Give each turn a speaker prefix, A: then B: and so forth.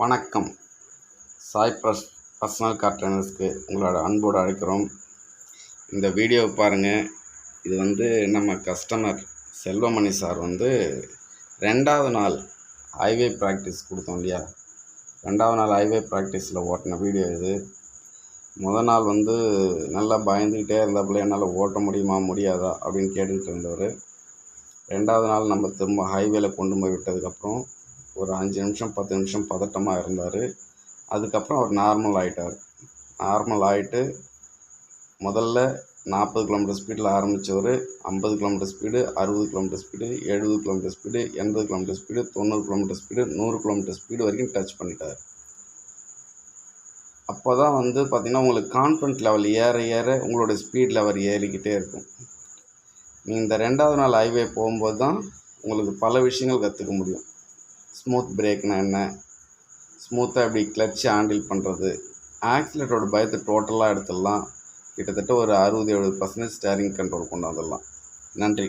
A: வணக்கம். Sai personal car ட்ரைனர்ஸ்க்கு உங்களோட அன்போடு அழைக்கிறோம். இந்த வீடியோவை பாருங்கள். இது நம்ம கஸ்டமர் செல்வமணி சார் 2வது நாள் ஹைவே ப்ராக்டிஸ் கொடுத்தோம் இல்லையா, 2வது நாள் ஹைவே ப்ராக்டிஸில் ஓட்டின வீடியோ இது. முதல் நாள் நல்லா பயந்துக்கிட்டே இருந்தாப்புல, என்னால் ஓட்ட முடியுமா முடியாதா அப்படின்னு கேட்டுக்கிட்டு இருந்தவர். 2வது நாள் நம்ம திரும்ப ஹைவேல கொண்டு போய் விட்டதுக்கப்புறம் ஒரு 5 நிமிஷம் 10 நிமிஷம் பதட்டமாக இருந்தார். அதுக்கப்புறம் அவர் நார்மல் ஆகிட்டார். நார்மல் ஆகிட்டு முதல்ல 40 கிலோமீட்டர் ஸ்பீடில் ஆரம்பித்தவர் 50 kilometre speed, 60 kilometre speed, 70 kilometre speed, 80 kilometre speed, 90 kilometre speed, 100 kilometre speed வரைக்கும் டச் பண்ணிட்டார். அப்போ தான் பார்த்திங்கன்னா உங்களுக்கு கான்ஃபிடன்ட் லெவல் ஏற ஏற உங்களோட ஸ்பீட் லெவல் ஏறிக்கிட்டே இருக்கும். நீங்கள் இந்த 2வது நாள் ஹைவே போகும்போது தான் உங்களுக்கு பல விஷயங்கள் கற்றுக்க முடியும். ஸ்மூத் பிரேக்னால் என்ன, ஸ்மூத்தாக எப்படி கிளட்சை ஹேண்டில் பண்ணுறது, ஆக்சிலேட்டரோட பயத்தை டோட்டலாக எடுத்துடலாம். கிட்டத்தட்ட ஒரு 60-70% ஸ்டேரிங் கண்ட்ரோல் கொண்டு வந்துடலாம். நன்றி.